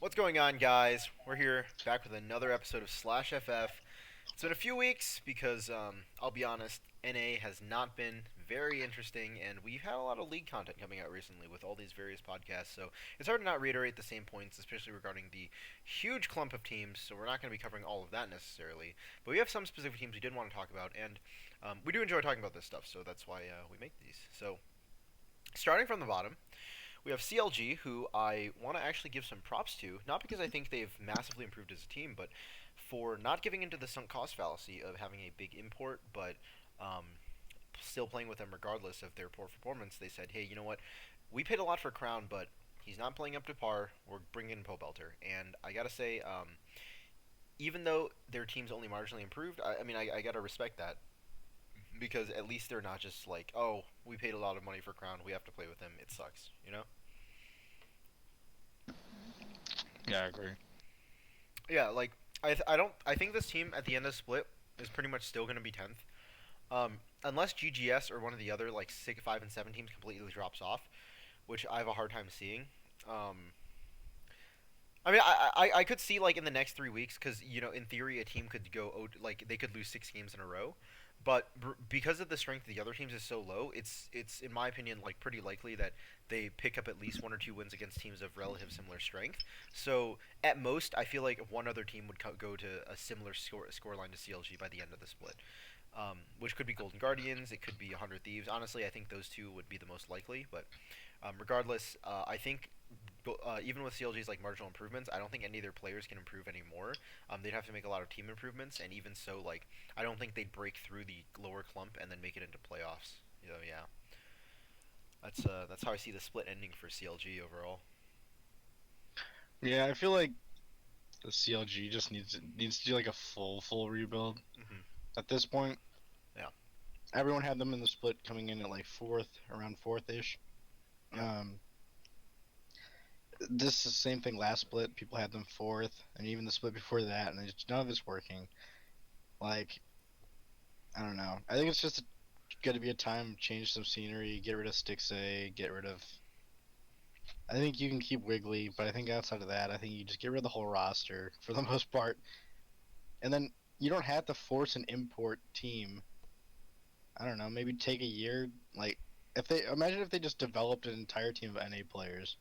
What's going on, guys? We're here back with another episode of Slash FF. It's been a few weeks because, I'll be honest, NA has not been very interesting, and we've had a lot of league content coming out recently with all these various podcasts, so it's hard to not reiterate the same points, especially regarding the huge clump of teams, so we're not going to be covering all of that necessarily. But we have some specific teams we did want to talk about, and we do enjoy talking about this stuff, so that's why we make these. So, starting from the bottom, we have CLG, who I want to actually give some props to, not because I think they've massively improved as a team, but for not giving into the sunk cost fallacy of having a big import, but um, still playing with them regardless of their poor performance. They said, hey, you know what? We paid a lot for Crown, but he's not playing up to par. We're bringing in Pobelter. And I got to say, even though their team's only marginally improved, I got to respect that because at least they're not just like, oh, we paid a lot of money for Crown. We have to play with him. It sucks, you know? Yeah, I agree. Yeah, like I don't I think this team at the end of the split is pretty much still going to be 10th. Unless GGS or one of the other like 6, 5, and 7 teams completely drops off, which I have a hard time seeing. Um, I could see like in the next 3 weeks because in theory a team could like they could lose 6 games in a row, but because of the strength of the other teams is so low, it's in my opinion like pretty likely that they pick up at least 1 or 2 wins against teams of relative similar strength. So at most, I feel like one other team would go to a similar score line to CLG by the end of the split. Which could be Golden Guardians, it could be 100 Thieves. Honestly, I think those two would be the most likely. But regardless, I think even with CLG's like marginal improvements, I don't think any of their players can improve anymore. They'd have to make a lot of team improvements, and even so, like I don't think they'd break through the lower clump and then make it into playoffs. Yeah, that's how I see the split ending for CLG overall. Yeah, I feel like the CLG just needs to do like a full rebuild Hmm. at this point. Yeah, Everyone had them in the split coming in at like fourth, around fourth ish. yeah. Um, this is the same thing last split. People had them fourth, and even the split before that, and none of it's working. Like I don't know. I think it's just got to be a time to change some scenery, get rid of Stixay, get rid of. I think you can keep Wiggly, but I think outside of that, I think you just get rid of the whole roster for the most part. And then you don't have to force an import team. I don't know, maybe take a year. Like if they imagine if they just developed an entire team of NA players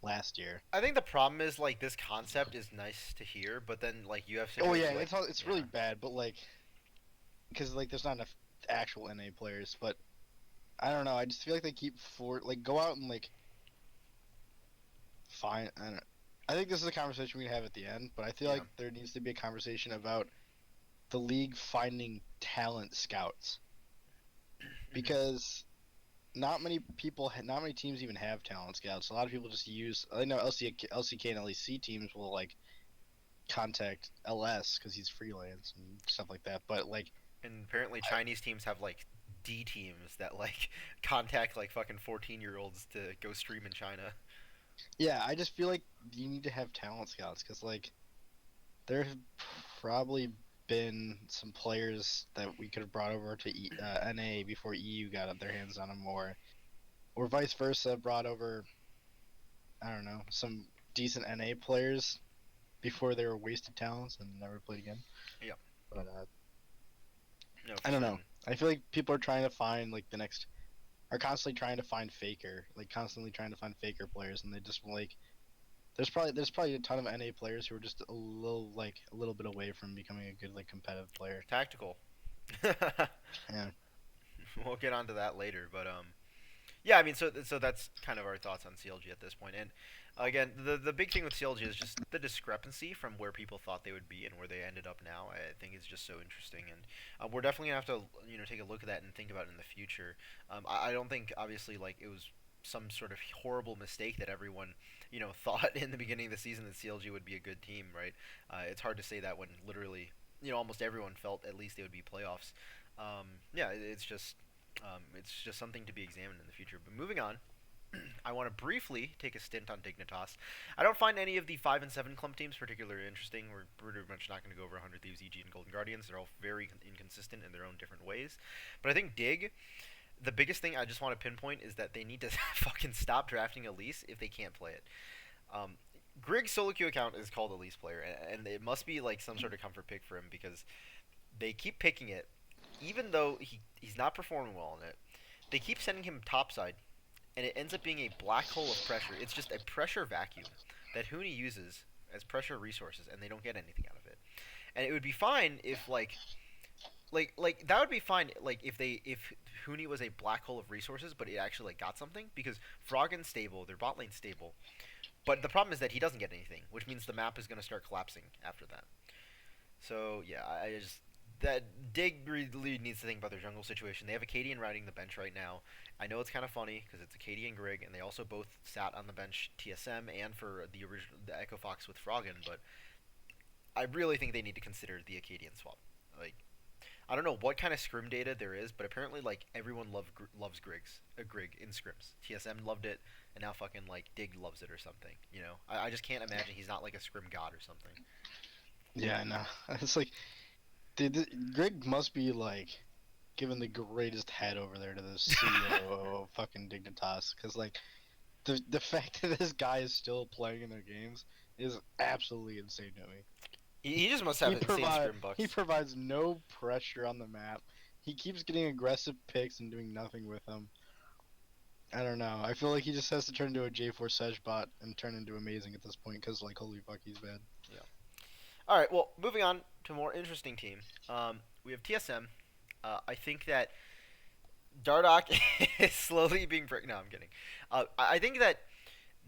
last year. I think the problem is like this concept is nice to hear, but then like you have Oh situations yeah, like it's really yeah. bad, but like because like there's not enough actual NA players. But I don't know. I just feel like they keep go out and like find. I don't. I think this is a conversation we have at the end, but I feel Yeah. like there needs to be a conversation about the league finding talent scouts Hmm. because not many teams even have talent scouts. A lot of people just use. I know LCK and LEC teams will like contact LS because he's freelance and stuff like that. But like, And apparently I, Chinese teams have like D teams that like contact like fucking 14-year-olds to go stream in China. yeah, I just feel like you need to have talent scouts because like there have probably been some players that we could have brought over to NA before EU got their hands on them, or vice versa, brought over I don't know some decent NA players before they were wasted talents and never played again. Yeah. But No, I for don't know. certain. I feel like people are trying to find like the next are constantly trying to find faker, like constantly trying to find faker players, and they just like there's probably a ton of NA players who are just a little bit away from becoming a good like competitive player. Tactical. Yeah. We'll get onto that later, but yeah, I mean, so that's kind of our thoughts on CLG at this point. And again, the big thing with CLG is just the discrepancy from where people thought they would be and where they ended up now. I think is just so interesting, and we're definitely gonna have to take a look at that and think about it in the future. I don't think obviously like it was some sort of horrible mistake that everyone thought in the beginning of the season that CLG would be a good team, right? It's hard to say that when literally almost everyone felt at least they would be playoffs. Yeah, it's just something to be examined in the future. But moving on, I want to briefly take a stint on Dignitas. I don't find any of the 5 and 7 clump teams particularly interesting. We're pretty much not going to go over 100 Thieves, EG, and Golden Guardians. They're all very inconsistent in their own different ways. But I think Dig, the biggest thing I just want to pinpoint is that they need to fucking stop drafting Elise if they can't play it. Um, Grig's solo queue account is called Elise Player, and it must be like some sort of comfort pick for him because they keep picking it, even though he's not performing well in it. They keep sending him topside, and it ends up being a black hole of pressure. It's just a pressure vacuum that Huni uses as pressure resources, and they don't get anything out of it. And it would be fine if like that would be fine like if Huni was a black hole of resources, but it actually like got something because Froggen's stable, their bot lane's stable. But the problem is that he doesn't get anything, which means the map is going to start collapsing after that. So yeah, I just that Dig really needs to think about their jungle situation. They have a Acadian riding the bench right now. I know it's kind of funny because it's Acadian Grig, and they also both sat on the bench TSM and for the original the Echo Fox with Froggen. But I really think they need to consider the Acadian swap. Like I don't know what kind of scrim data there is, but apparently like everyone loves Grig in scrims. TSM loved it, and now fucking like Dig loves it or something. You know, I just can't imagine he's not like a scrim god or something. Yeah, I know. It's like, dude, Greg must be like giving the greatest head over there to the CEO of fucking Dignitas, because like the fact that this guy is still playing in their games is absolutely insane to me. He just must have He insane provide scrim he bucks. provides no pressure on the map. He keeps getting aggressive picks and doing nothing with them. I don't know. I feel like he just has to turn into a J4 Sedge bot and turn into amazing at this point because like holy fuck he's bad. Yeah. All right. Well, moving on to a more interesting team. We have TSM. I think that Dardoch is slowly being. No, I'm kidding. I think that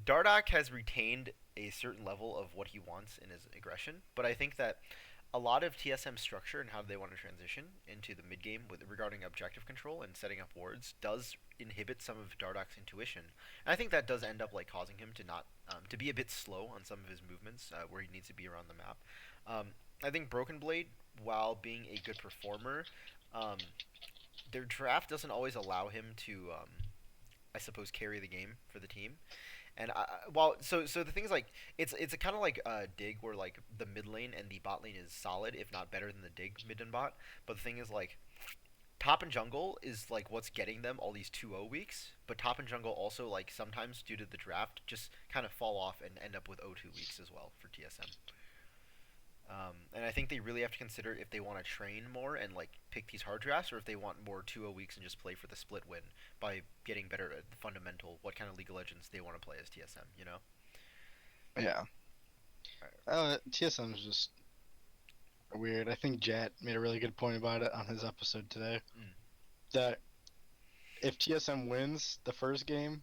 Dardoch has retained a certain level of what he wants in his aggression, but I think that a lot of TSM structure and how they want to transition into the mid game with regarding objective control and setting up wards does inhibit some of Dardoch's intuition, and I think that does end up like causing him to not to be a bit slow on some of his movements where he needs to be around the map. Um, I think Broken Blade, while being a good performer, um, their draft doesn't always allow him to, I suppose, carry the game for the team. And while so the thing is like it's a kind of like dig where like the mid lane and the bot lane is solid if not better than the dig mid and bot. But the thing is like top and jungle is like what's getting them all these 2-0 weeks. But top and jungle also like sometimes due to the draft just kind of fall off and end up with 0-2 weeks as well for TSM. And I think they really have to consider if they want to train more and like pick these hard drafts, or if they want more 2-0 weeks and just play for the split win by getting better at the fundamental, what kind of League of Legends they want to play as TSM. You know. Yeah. Alright. TSM is just weird. I think Jet made a really good point about it on his episode today. Mm. That if TSM wins the first game,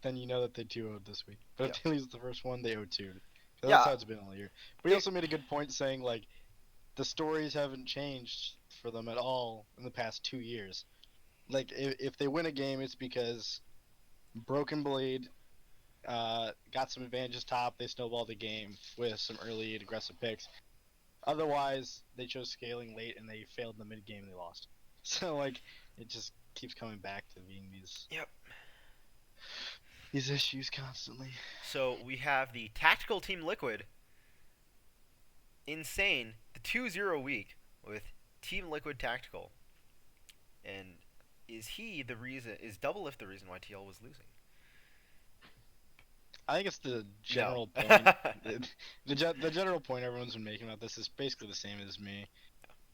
then you know that they 2-0'd this week. But Yeah. if they lose the first one, they 0-2'd. That's Yeah. how it's been all year. But he It, also made a good point saying like the stories haven't changed for them at all in the past 2 years. Like if they win a game, it's because Broken Blade got some advantages top. They snowballed the game with some early and aggressive picks. Otherwise, they chose scaling late and they failed in the mid game and they lost. So like it just keeps coming back to being yep. these issues constantly. So we have the tactical team Liquid, insane, the 2-0 week with Team Liquid Tactical, and is he the reason? Is Double Lift the reason why TL was losing? I think it's the No. general point. The general point everyone's been making about this is basically the same as me.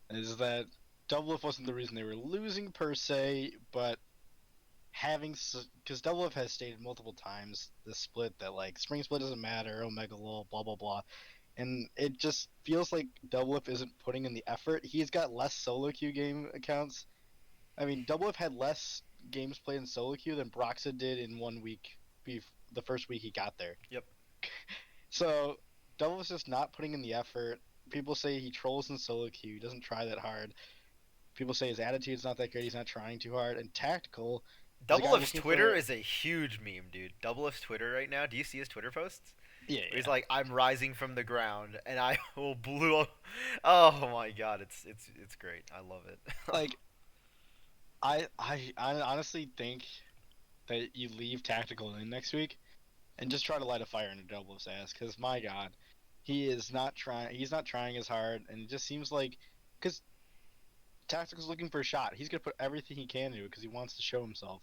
Is that Double Lift wasn't the reason they were losing per se, but having because Double Lift has stated multiple times the split that like Spring Split doesn't matter, Omega Lol, blah blah blah, and it just feels like Double Lift isn't putting in the effort. He's got less solo queue game accounts. I mean, Double Lift had less games played in solo queue than Broxa did in 1 week, the first week he got there. Yep. So Double is just not putting in the effort. People say he trolls in solo queue. He doesn't try that hard. People say his attitude's not that great. He's not trying too hard. And tactical is a Double guy Lift's looking Twitter for is a huge meme, dude. Double Lift's Twitter right now. Do you see his Twitter posts? yeah Where he's yeah. like, "I'm rising from the ground, and I will blow up." Oh my god, it's great. I love it. Like I honestly think that you leave tactical in next week and just try to light a fire under Double's ass. Because my god, he is not trying. He's not trying as hard, and it just seems like because tactical's looking for a shot. He's gonna put everything he can into it because he wants to show himself.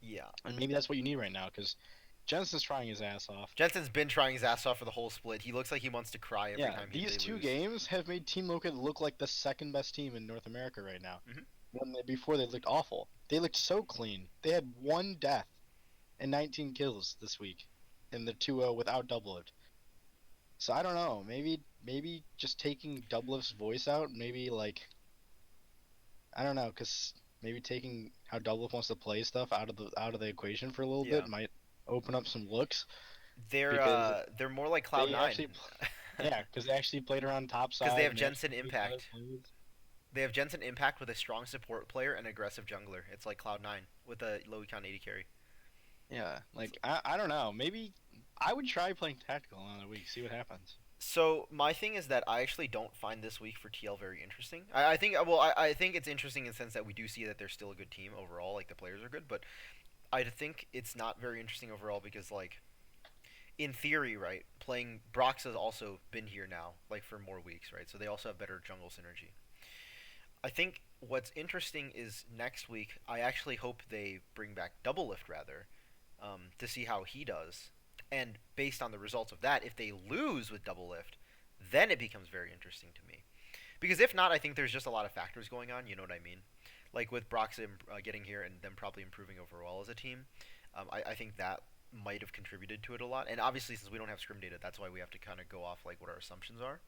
Yeah. And maybe that's what you need right now because Jensen's trying his ass off. Jensen's been trying his ass off for the whole split. He looks like he wants to cry every Yeah, time these they two lose. games have made Team Liquid look like the second best team in North America right now. Hmm. Before they looked awful. They looked so clean. They had one death and 19 kills this week in the 2-0 without Doublelift. So I don't know. Maybe just taking Doublelift's voice out. Maybe like I don't know, cause maybe taking how Doublelift wants to play stuff out of the equation for a little Yeah, bit might open up some looks they're because uh they're more like Cloud they Nine. actually yeah, because they actually played around top Because they side have and they actually Jensen beat other Impact. players. They have Jensen Impact with a strong support player and aggressive jungler. It's like Cloud Nine with a low econ 80 carry. Yeah, like I don't know. Maybe I would try playing tactical another week, see what happens. So my thing is that I actually don't find this week for TL very interesting. I think I think it's interesting in the sense that we do see that they're still a good team overall, like the players are good, but I think it's not very interesting overall because like in theory, right, playing Brox has also been here now, like for more weeks, right? So they also have better jungle synergy. I think what's interesting is next week. I actually hope they bring back Double Lift rather, to see how he does. And based on the results of that, if they lose with Double Lift, then it becomes very interesting to me. Because if not, I think there's just a lot of factors going on. You know what I mean? Like with Brox getting here and them probably improving overall as a team, I think that might have contributed to it a lot. And obviously, since we don't have scrim data, that's why we have to kind of go off like what our assumptions are.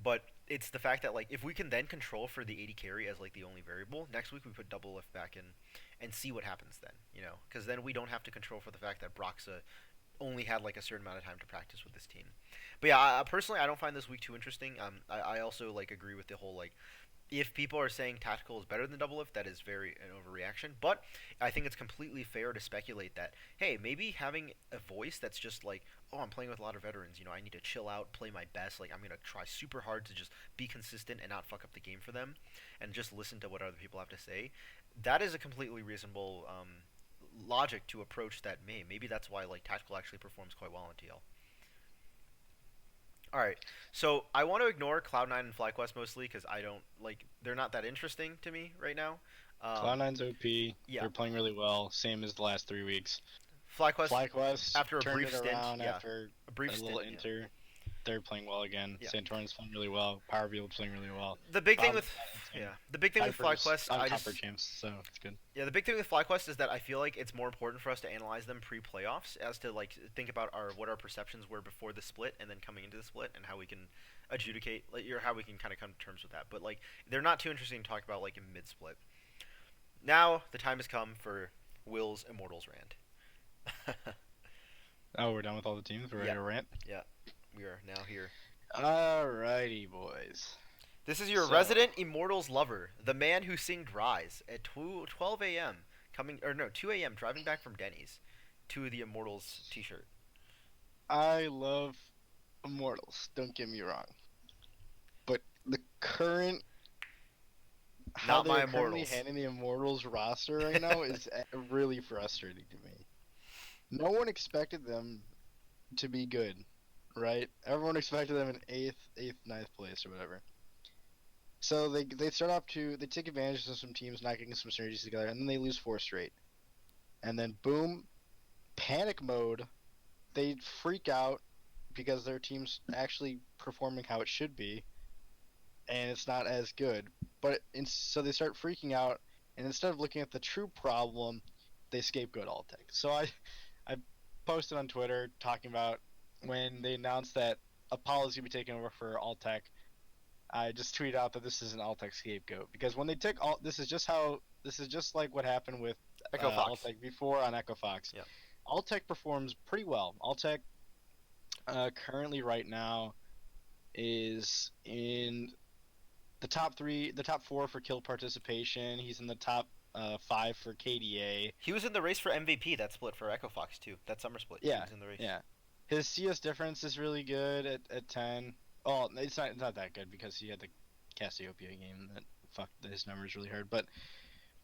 But it's the fact that like if we can then control for the 80 carry as like the only variable, next week we put double lift back in and see what happens then, you know, because then we don't have to control for the fact that Broxa only had like a certain amount of time to practice with this team. But yeah, personally, I don't find this week too interesting. I also like agree with the whole like if people are saying tactical is better than double lift, that is very an overreaction. But I think it's completely fair to speculate that hey, maybe having a voice that's just like, oh, I'm playing with a lot of veterans. You know, I need to chill out, play my best. Like I'm gonna try super hard to just be consistent and not fuck up the game for them, and just listen to what other people have to say. That is a completely reasonable logic to approach that. Maybe that's why like tactical actually performs quite well in TL. All right, so I want to ignore Cloud9 and FlyQuest mostly because I don't like they're not that interesting to me right now. Um, Cloud9's OP. yeah, They're playing really well, same as the last 3 weeks. FlyQuest FlyQuest after a turned brief it stint, around yeah, after a brief a little stint, yeah, inter. They're playing well again. yeah. Santorin's playing really well. Powerfield's playing really well. The big thing with Robin's not insane. yeah, the big thing with Viper's FlyQuest, on I comfort just champs, so it's good. yeah, the big thing with FlyQuest is that I feel like it's more important for us to analyze them pre-playoffs as to like think about our what our perceptions were before the split and then coming into the split and how we can adjudicate like or how we can kind of come to terms with that. But like they're not too interesting to talk about like in mid-split. Now the time has come for Will's Immortals rant. Oh, we're done with all the teams. We're ready Yeah, to rant. yeah, we are now here. Alrighty, boys. This is your So, resident Immortals lover, the man who singed Rise at 12 a.m. coming or no 2 a.m. driving back from Denny's to the Immortals T-shirt. I love Immortals. Don't get me wrong, but the current how Not they my are currently Immortals. handling the Immortals roster right now is really frustrating to me. No one expected them to be good, right? Everyone expected them in ninth place or whatever. So they start off to they take advantage of some teams not getting some synergies together, and then they lose 4 straight. And then boom, panic mode. They freak out because their team's actually performing how it should be, and it's not as good. So they start freaking out, and instead of looking at the true problem, they scapegoat Altec. So I posted on Twitter talking about when they announced that Apollo's gonna be taking over for Altec. I just tweeted out that this is an Altec scapegoat because when they took all, this is just like what happened with Echo Fox. Altec before on Echo Fox. Yeah. Altec performs pretty well. Altec currently right now is in the top three, the top four for kill participation. He's in the top five for KDA. He was in the race for MVP. That split for Echo Fox too. That summer split. He Yeah, was in the race. yeah. His CS difference is really good at 10. Oh, it's not that good because he had the Cassiopeia game that fucked his numbers really hard. But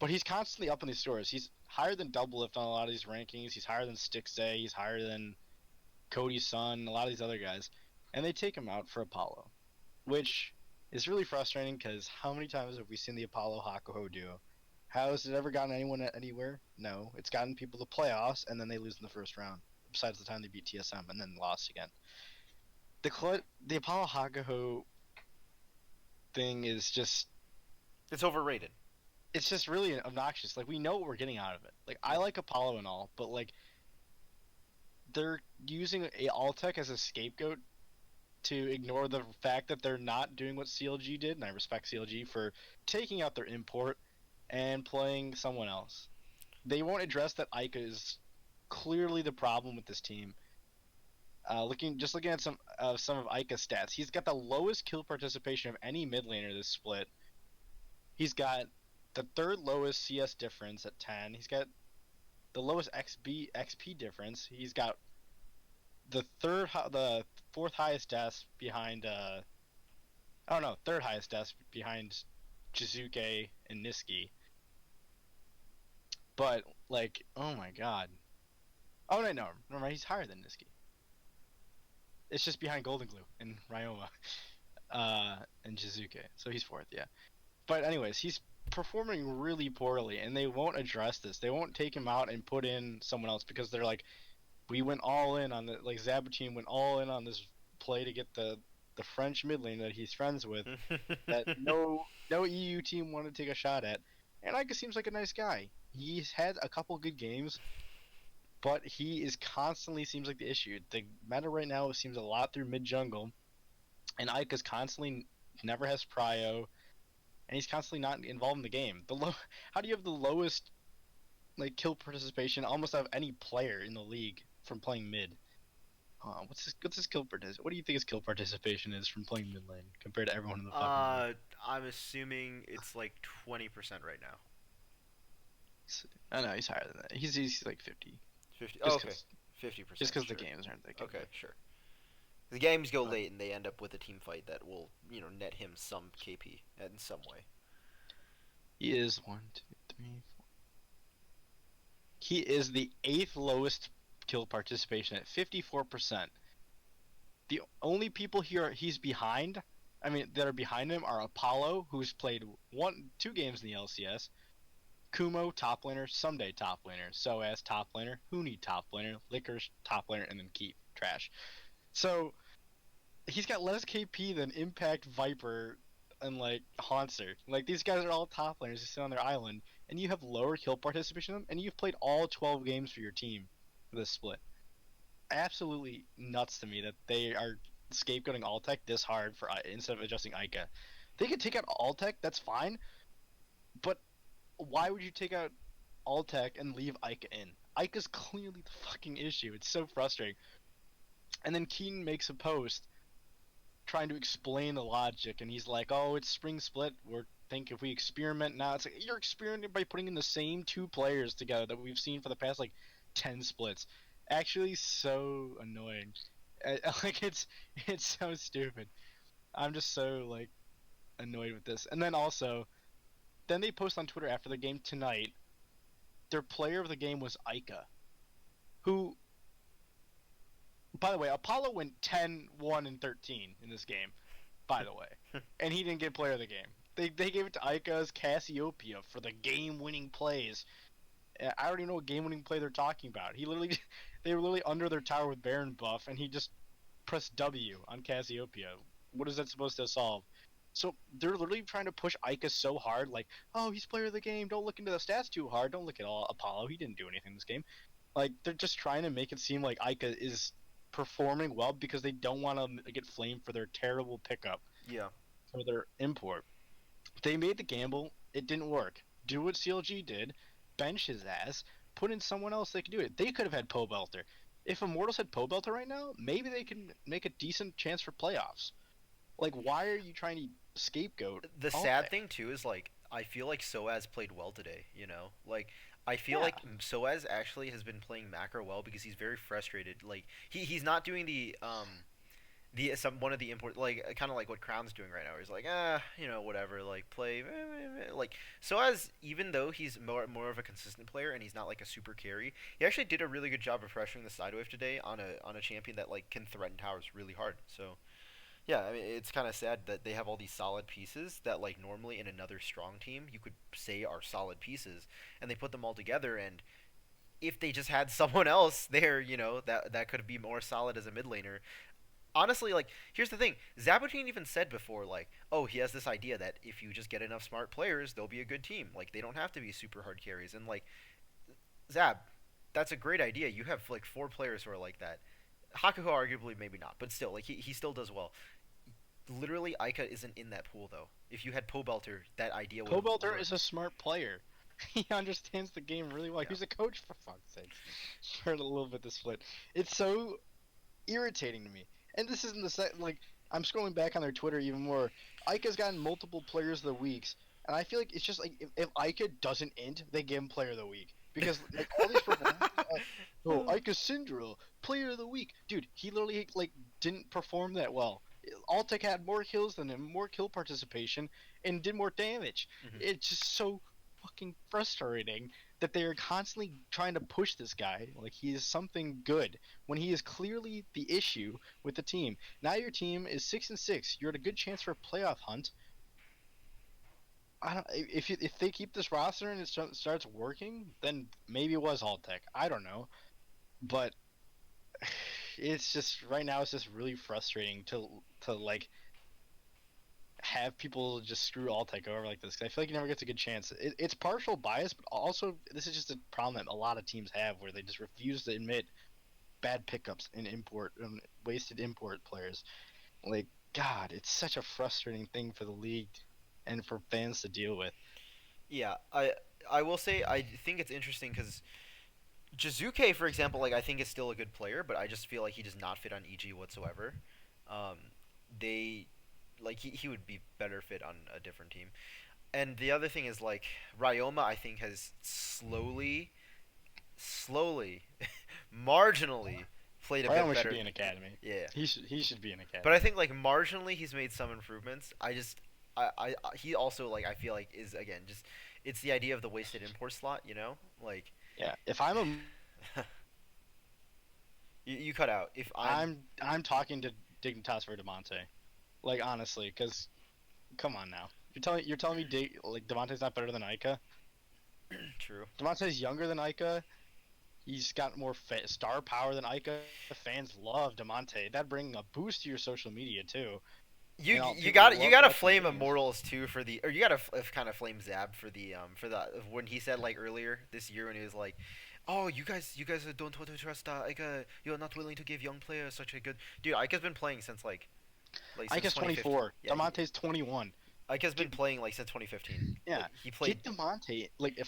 he's constantly up in these scores. He's higher than Doublelift on a lot of these rankings. He's higher than Stixay. He's higher than Cody's son. A lot of these other guys, and they take him out for Apollo, which is really frustrating because how many times have we seen the Apollo Hakuho duo? How has it ever gotten anyone anywhere? No, it's gotten people to playoffs and then they lose in the first round. besides the time they beat TSM and then lost again. The Apollo Hagaho thing is just It's overrated. it's just really obnoxious. Like we know what we're getting out of it. Like I Yeah. like Apollo and all, but like they're using a Altec as a scapegoat to ignore the fact that they're not doing what CLG did, and I respect CLG for taking out their import and playing someone else. They won't address that Ica is clearly the problem with this team. Looking at some of Ica's stats, he's got the lowest kill participation of any mid laner this split. He's got the third lowest CS difference at 10. He's got the lowest XP difference. He's got the fourth highest deaths behind oh no, third highest deaths behind Jizuke and Niski. But like, oh my god. Oh no, never mind. He's higher than Niski. It's just behind Golden Glue and Ryoma, and Jizuke. So he's fourth, yeah. But anyways, he's performing really poorly, and they won't address this. They won't take him out and put in someone else because they're like, we went all in on the like Zabatine went all in on this play to get the French mid lane that he's friends with that no EU team wanted to take a shot at. And Ica seems like a nice guy. He's had a couple good games, but he is constantly seems like the issue. The meta right now seems a lot through mid jungle, and Ica's constantly never has prio, and he's constantly not involved in the game. How do you have the lowest like kill participation almost out of any player in the league from playing mid? What's his kill participation? What do you think his kill participation is from playing mid lane compared to everyone in the fucking league? I'm assuming it's like 20% right now. I know he's higher than that. He's like 50, 50. Oh, just okay. because 50%. the Sure. games aren't that good. Okay, sure. The games go But late and they end up with a team fight that will, net him some KP in some way. he is one, two, three. He is the eighth lowest kill participation at 54%. The only people here he's behind, I mean, that are behind him are Apollo, who's played 2 games in the LCS, Kumo top laner, Someday top laner, Soaz top laner, Huni top laner, Lickers top laner, and then Keep trash. So he's got less KP than Impact, Viper, and like Haunter. Like these guys are all top laners who sit on their island, and you have lower kill participation, and you've played all 12 games for your team for this split. Absolutely nuts to me that they are scapegoating Altec this hard for instead of adjusting Ica. They could take out Altec, that's fine, but why would you take out Altec and leave Ica in? Ica's clearly the fucking issue. It's so frustrating. And then Keen makes a post trying to explain the logic, and he's like, "Oh, it's spring split. We're think if we experiment now, it's like you're experimenting by putting in the same 2 players together that we've seen for the past like 10 splits." Actually, so annoying. Like it's so stupid. I'm just so like annoyed with this. And then also, then they post on Twitter after the game tonight. Their player of the game was Ica, who, by the way, Apollo went 10, 1, and 13 in this game, by the way. And he didn't get player of the game. They gave it to Ica's Cassiopeia for the game-winning plays. I already know what game-winning play they're talking about. They were literally under their tower with Baron buff, and he just pressed W on Cassiopeia. What is that supposed to solve? So they're literally trying to push Ica so hard, like, oh, he's player of the game. Don't look into the stats too hard. Don't look at all Apollo. He didn't do anything this game. Like they're just trying to make it seem like Ica is performing well because they don't want to get flamed for their terrible pickup Yeah. for their import. They made the gamble. It didn't work. Do what CLG did. Bench his ass. Put in someone else that could do it. They could have had Pobelter. If Immortals had Pobelter right now, maybe they can make a decent chance for playoffs. Like, why are you trying to scapegoat The sad Altec? thing too is like I feel like Soaz played well today. Like I feel Yeah, like Soaz actually has been playing macro well because he's very frustrated. Like he's not doing one of the import like kind of like what Crown's doing right now. He's like whatever like play like Soaz even though he's more of a consistent player and he's not like a super carry. He actually did a really good job of pressuring the side wave today on a champion that like can threaten towers really hard. So yeah, I mean it's kind of sad that they have all these solid pieces that like normally in another strong team you could say are solid pieces, and they put them all together, and if they just had someone else there, that could be more solid as a mid laner. Honestly, like, here's the thing. Zabutin even said before, like, oh, he has this idea that if you just get enough smart players, they'll be a good team. Like, they don't have to be super hard carries. And, like, Zab, that's a great idea. You have, like, 4 players who are like that. Hakuho, arguably, maybe not. But still, like, he still does well. Literally, Ica isn't in that pool, though. If you had Pobelter, that idea would have Pobelter is worked. a smart player. He understands the game really well. Yeah. He's a coach, for fuck's sakes. Heard a little bit the split. It's so irritating to me. And this isn't the like I'm scrolling back on their Twitter even more. Ica's gotten multiple players of the weeks, and I feel like it's just like if Ica doesn't int, they give him player of the week because like all these performances. Oh, Ica Syndra, player of the week, dude. He literally like didn't perform that well. Altec had more kills than him, more kill participation, and did more damage. Mhm. It's just so fucking frustrating that they are constantly trying to push this guy like he is something good when he is clearly the issue with the team. Now your team is 6-6. You're at a good chance for a playoff hunt. I don't if they keep this roster and it starts working, then maybe it was Altec. I don't know, but it's just right now it's just really frustrating to like have people just screw Altec over like this. 'Cause I feel like he never gets a good chance. It's partial bias, but also this is just a problem that a lot of teams have where they just refuse to admit bad pickups and wasted import players. Like God, it's such a frustrating thing for the league and for fans to deal with. Yeah, I will say I think it's interesting because Jizuke, for example, like I think is still a good player, but I just feel like he does not fit on EG whatsoever. Um, they like he would be better fit on a different team. And the other thing is like Ryoma, I think has slowly, marginally played a bit Ryoma should better. be an academy. Yeah, He should be an but I academy. think like marginally he's made some improvements. He also like I feel like is again just it's the idea of the wasted import slot, like Yeah, if I'm a you cut out. If I'm I'm talking to Dignitas for Demonte. Like honestly, because come on now, you're telling me like Demonte's not better than Ica. true. Demonte's younger than Ica. He's got more star power than Ica. Fans love Demonte. That'd bring a boost to your social media too. You And all you people got you love got to watching flame games. Immortals too for the or you got to kind of flame Zab for the when he said like earlier this year when he was like, "Oh, you guys don't totally trust Ika. You're not willing to give young players such a good dude." Ika's been playing since like since Ica's 2015. 24. Yeah, Demonte's 21. Ika's been Get playing like since 2015. yeah, Like he played. get Demonte. Like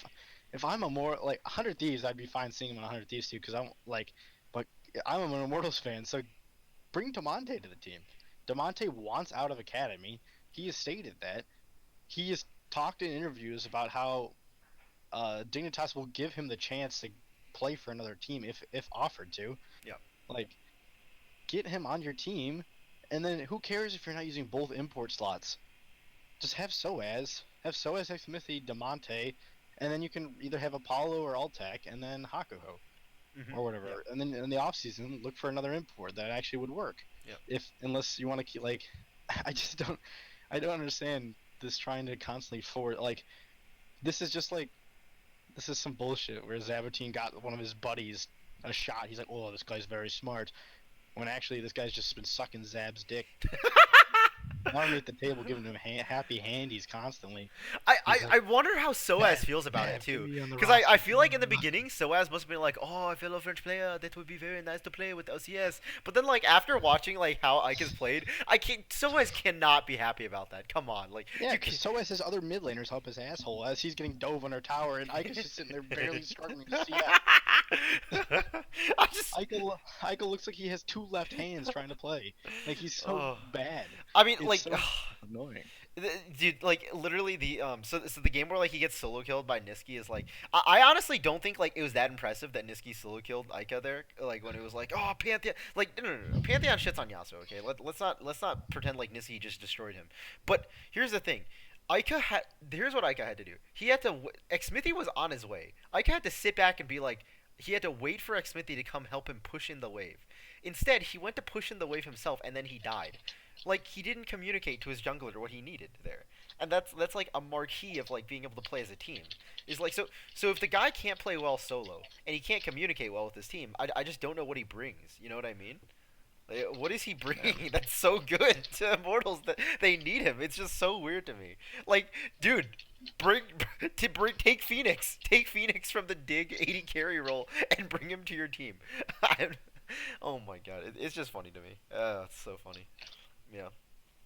if I'm a more like 100 Thieves, I'd be fine seeing him in 100 Thieves too because I'm like, but I'm an Immortals fan, so bring Demonte to the team. Demonte wants out of Academy. He has stated that. He has talked in interviews about how Dignitas will give him the chance to play for another team if offered to. Yeah. Like, get him on your team, and then who cares if you're not using both import slots? Just have Soaz, Smithy, Demonte, and then you can either have Apollo or Altec, and then Hakuho Mhm. or Yeah. whatever. And then in the off season, look for another import that actually would work. Yeah. If unless you want to keep like, I just don't, I don't understand this trying to constantly forward like this is just like this is some bullshit where Zabatine got one of his buddies a shot. He's like, "Oh, this guy's very smart," when actually this guy's just been sucking Zab's dick underneath the table, giving him happy handies constantly. I, I, He's like, I wonder how Soaz "Matt, feels about it Matt, put too. me on the Because I roster, feel put me like in on the the roster." beginning, Soaz must have been like, oh, a fellow French player, that would be very nice to play with LCS. But then, like, after watching, like, how Ike has played, Soaz cannot be happy about that. Come on. Like, Yeah, you because can so as his other mid laners help his asshole as he's getting dove on our tower, and Ike is just sitting there barely struggling to see out. I just. Ike looks like he has two left hands trying to play. Like he's so Oh. bad. I mean, It's like. so annoying. Dude, like literally so the game where like he gets solo killed by Niski is like I honestly don't think like it was that impressive that Niski solo killed Ica there like when it was like oh Pantheon like no Pantheon shits on Yasuo, okay, let's not pretend like Niski just destroyed him, but here's the thing. Here's what Ica had to do. He had to Xmithy was on his way. Ica had to sit back and be like he had to wait for Xmithy to come help him push in the wave. Instead, he went to push in the wave himself and then he died. Like he didn't communicate to his jungler what he needed there, and that's like a marquee of like being able to play as a team. Is like so if the guy can't play well solo and he can't communicate well with his team, I just don't know what he brings. You know what I mean? Like, what is he Yeah. bringing that's so good to Immortals that they need him? It's just so weird to me. Like, dude, bring take take Phoenix from the dig 80 carry role and bring him to your team. Oh my god, it's just funny to me. It's so funny. Yeah.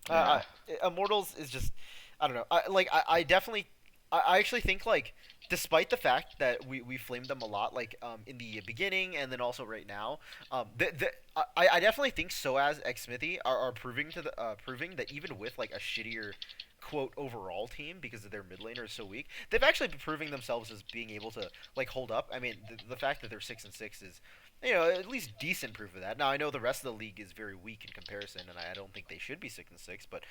Yeah. Immortals is just I don't know. I definitely I actually think like despite the fact that we flamed them a lot like in the beginning and then also right now I definitely think Soaz X Smithy are proving to the proving that even with like a shittier quote overall team because of their mid laner is so weak, they've actually been proving themselves as being able to like hold up. I mean, the fact that they're 6-6 is at least decent proof of that. Now I know the rest of the league is very weak in comparison, and I don't think they should be 6-6. But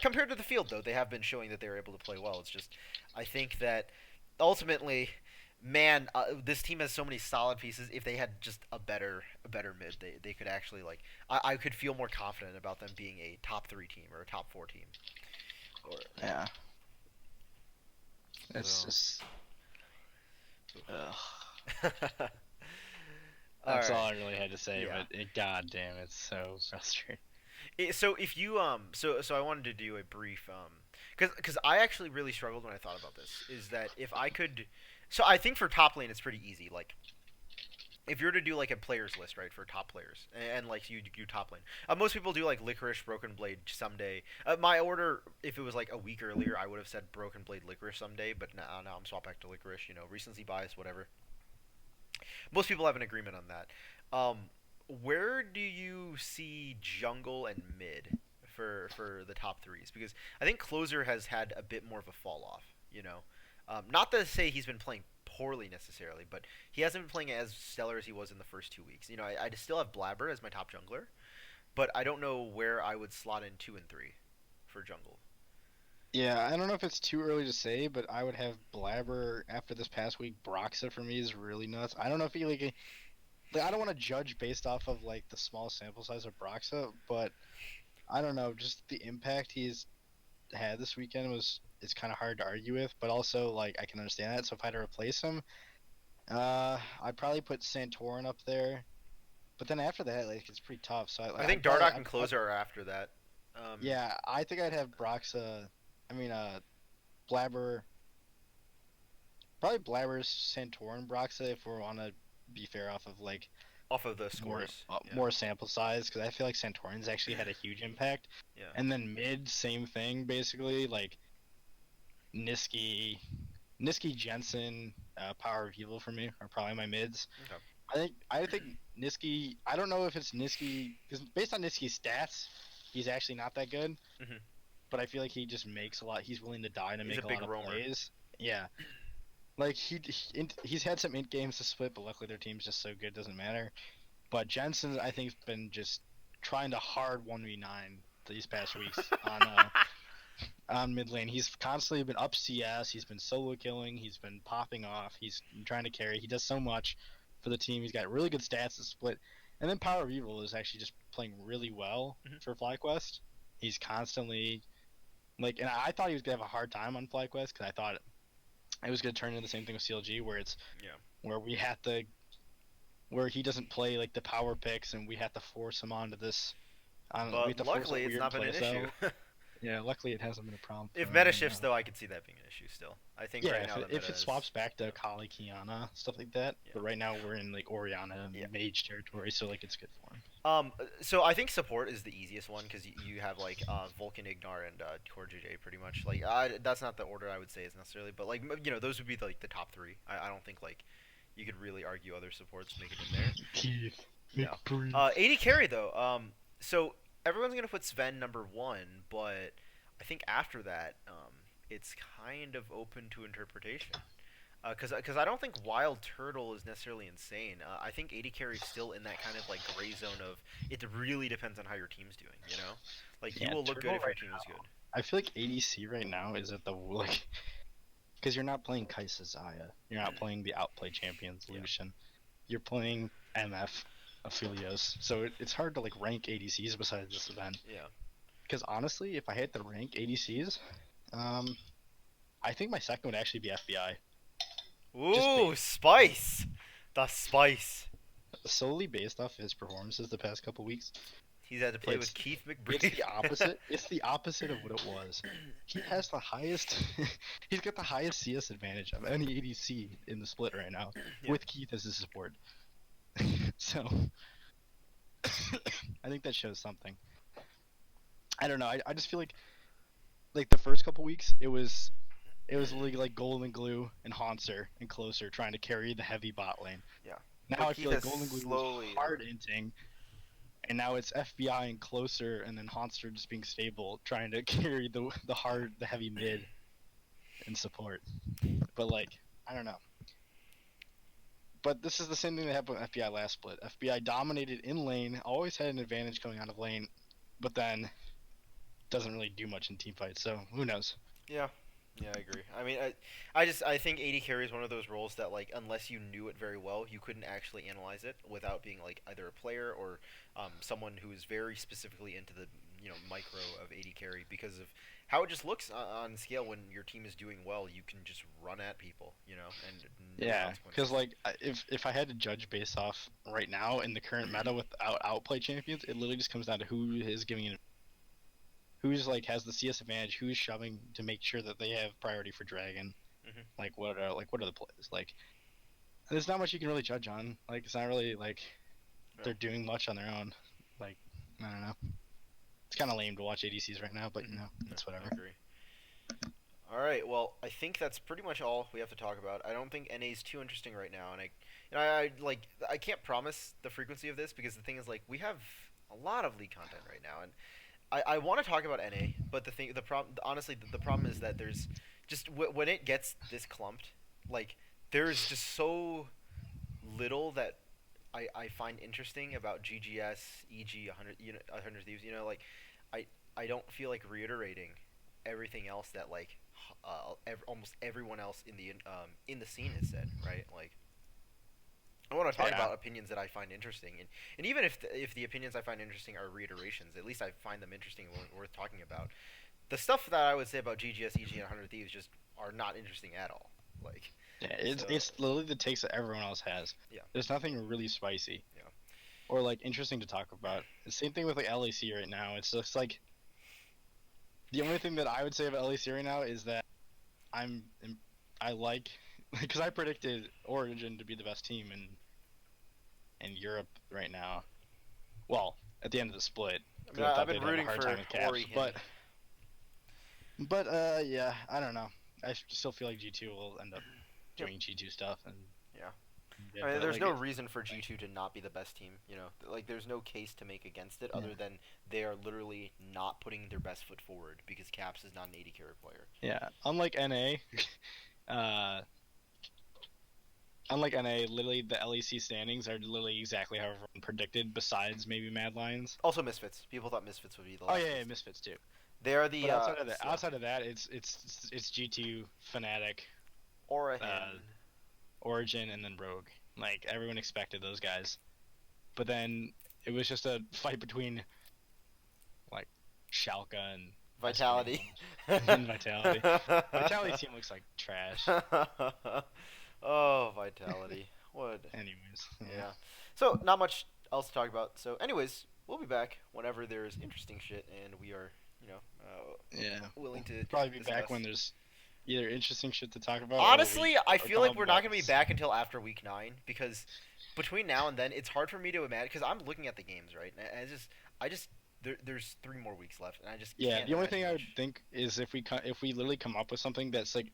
compared to the field though, they have been showing that they're able to play well. It's just I think that ultimately, man, this team has so many solid pieces. If they had just a better mid, they could actually like I could feel more confident about them being a top 3 team or a top 4 team. Or Yeah. It's so. just. Ugh. All That's right. all I really had to say. Yeah. But god damn, it's so frustrating. So if you so I wanted to do a brief because I actually really struggled when I thought about this is that if I could so I think for top lane it's pretty easy like if you're to do like a players list right for top players and like you do top lane most people do like licorice broken blade someday my order if it was like a week earlier I would have said broken blade licorice someday but now I'm swapped back to licorice recency bias whatever most people have an agreement on that. Where do you see jungle and mid for the top threes? Because I think closer has had a bit more of a fall off. Not to say he's been playing poorly necessarily, but he hasn't been playing as stellar as he was in the first 2 weeks. I still have Blabber as my top jungler, but I don't know where I would slot in 2 and 3 for jungle. Yeah, I don't know if it's too early to say, but I would have Blabber after this past week. Broxa for me is really nuts. I don't know if he like I don't want to judge based off of like the small sample size of Broxa, but I don't know, just the impact he's had this weekend was it's kind of hard to argue with, but also like I can understand that. So if I had to replace him, I'd probably put Santorin up there. But then after that, like it's pretty tough. So I I'd think probably, Dardoch and closer are after that. yeah, I think I'd have Broxa. I mean, Blabber, probably Blabber's Santorin Broxa if we want to be fair off of like Off of the more scores. Yeah. more sample size because I feel like Santorin's actually had a huge impact. Yeah. And then mid, same thing basically. Like Niski, Niski Jensen, Power of Evil for me are probably my mids. Okay. I think Niski. I don't know if it's Niski because based on Niski's stats, he's actually not that good. Hmm. But I feel like he just makes a lot. He's willing to die to He's a make a big lot of roamer. plays. Yeah, like he's had some int games to split, but luckily their team's just so good, it doesn't matter. But Jensen, I think, has been just trying to hard 1v9 these past weeks on mid lane. He's constantly been up CS. He's been solo killing. He's been popping off. He's trying to carry. He does so much for the team. He's got really good stats to split. And then Power of Evil is actually just playing really well Hmm. for FlyQuest. He's constantly like, and I thought he was gonna have a hard time on FlyQuest because I thought it was gonna turn into the same thing with CLG, where it's Yeah. where we have to where he doesn't play like the power picks, and we have to force him onto this. We have But to force a luckily, it's weird not been play an issue. style. Yeah, luckily it hasn't been a problem for If him. meta And shifts, though, I could see that being an issue still. I think yeah, right now the if meta it is. swaps back Yeah. to Kali, Kiana, stuff like that. Yeah. But right now we're in like Oriana Yeah. and Mage territory, so like it's good for him. So I think support is the easiest one because you have like Vulcan, Ignar, and Core JJ pretty much. Like that's not the order I would say is necessarily, but like those would be like the top three. I don't think like you could really argue other supports make it in there. Keith, Yeah. McBree. 80 carry though. So everyone's gonna put Sven number one, but I think after that, it's kind of open to interpretation. Because I don't think Wild Turtle is necessarily insane. I think 80 carry is still in that kind of like gray zone of it really depends on how your team's doing. Like you Yeah, will look good Turtle if your right team is now. good. I feel like ADC right now is at the like because you're not playing Kai'Sa Xayah. You're not playing the outplay champions Yeah. Lucian. You're playing MF. affiliates, so it's hard to like rank ADCs besides this event. Yeah. Because honestly, if I had to rank ADCs, um, I think my second would actually be FBI. Just Ooh, spice. The spice. solely based off his performances the past couple weeks. He's had to play with It's Keith it's McBride. the opposite. It's the opposite of what it was. He has the highest. He's got the highest CS advantage of any ADC in the split right now, Yeah. with Keith as his support. So I think that shows something. I don't know. I just feel like the first couple weeks it was like Golden Glue and Haunter and Closer trying to carry the heavy bot lane. Yeah. Now But I Keith feel like has Golden Glue was slowly. hard inting, and now it's FBI and Closer, and then Haunter just being stable, trying to carry the heavy mid and support. But like, I don't know. But this is the same thing that happened with FBI last split. FBI dominated in lane, always had an advantage coming out of lane, but then doesn't really do much in team fights. So who knows? Yeah. Yeah, I agree. I mean, I think AD carry is one of those roles that like unless you knew it very well, you couldn't actually analyze it without being like either a player or someone who is very specifically into the micro of AD carry because of how it just looks on scale when your team is doing well. You can just run at people, and no Yeah, consequences. because like if I had to judge based off right now in the current meta without outplay champions, it literally just comes down to who is giving it, who's like has the CS advantage, who's shoving to make sure that they have priority for Dragon. Hmm. What are the plays like? There's not much you can really judge on. Like it's not really like Yeah. they're doing much on their own. Like I don't know. It's kind of lame to watch ADCs right now, but Hmm. No, it's I whatever. agree. All right. Well, I think that's pretty much all we have to talk about. I don't think NA is too interesting right now, and I like I can't promise the frequency of this because the thing is like we have a lot of league content right now, and I want to talk about NA, but the problem honestly the problem is that there's just when it gets this clumped, like there's just so little that I find interesting about GGS, EG, 100 100 Thieves. Like I I don't feel like reiterating everything else that like almost everyone else in the scene has said, right? Like I want to talk Yeah, about opinions that I find interesting, and even if the opinions I find interesting are reiterations, at least I find them interesting and worth talking about. The stuff that I would say about GGS, EG, and 100 Thieves just are not interesting at all. Like yeah. so, It's literally the takes that everyone else has. yeah, There's nothing really spicy yeah, or like interesting to talk about. The same thing with like LAC right now. It's just like the only thing that I would say about LAC right now is that I'm I like because I predicted Origin to be the best team in Europe right now. Well, at the end of the split, I mean because I I've thought been they'd have a rooting hard for time with Caps. Ori him. But yeah, I don't know. I still feel like G2 will end up Yep. doing G2 stuff and Yeah. yeah, I mean, but there's like no reason for G2 to not be the best team. Like there's no case to make against it yeah, other than they are literally not putting their best foot forward because Caps is not an AD carry player. yeah. Uh, unlike NA, literally the LEC standings are literally exactly how everyone predicted. Besides maybe Mad Lions. Also Misfits. People thought Misfits would be the Oh last yeah, yeah, place team. Misfits too. They are But the yeah. outside of that, it's G2, Fnatic, uh, Orahin. Origin, and then Rogue. Like everyone expected those guys, but then it was just a fight between like Schalke and Vitality. SK and Vitality. Vitality team looks like trash. Oh, Vitality. What? Anyways, yeah, Yeah. So, not much else to talk about. So, anyways, we'll be back whenever there's interesting shit and we are, yeah. willing to Probably be back discuss. when there's either interesting shit to talk about Honestly, I or feel come like up we're not about. going to be back until after week 9 because between now and then, it's hard for me to imagine because I'm looking at the games, right? And there's 3 more weeks left, and I just Yeah, can't the only imagine thing I would much. think is if we literally come up with something that's like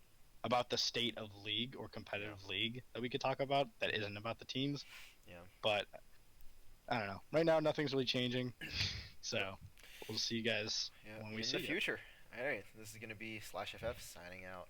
about the state of league or Yeah. competitive league that we could talk about that isn't about the teams. Yeah. But I don't know. Right now, nothing's really changing, so Yep. we'll see you guys Yeah. when we In the see you. future. All right. This is going to be /FF signing out.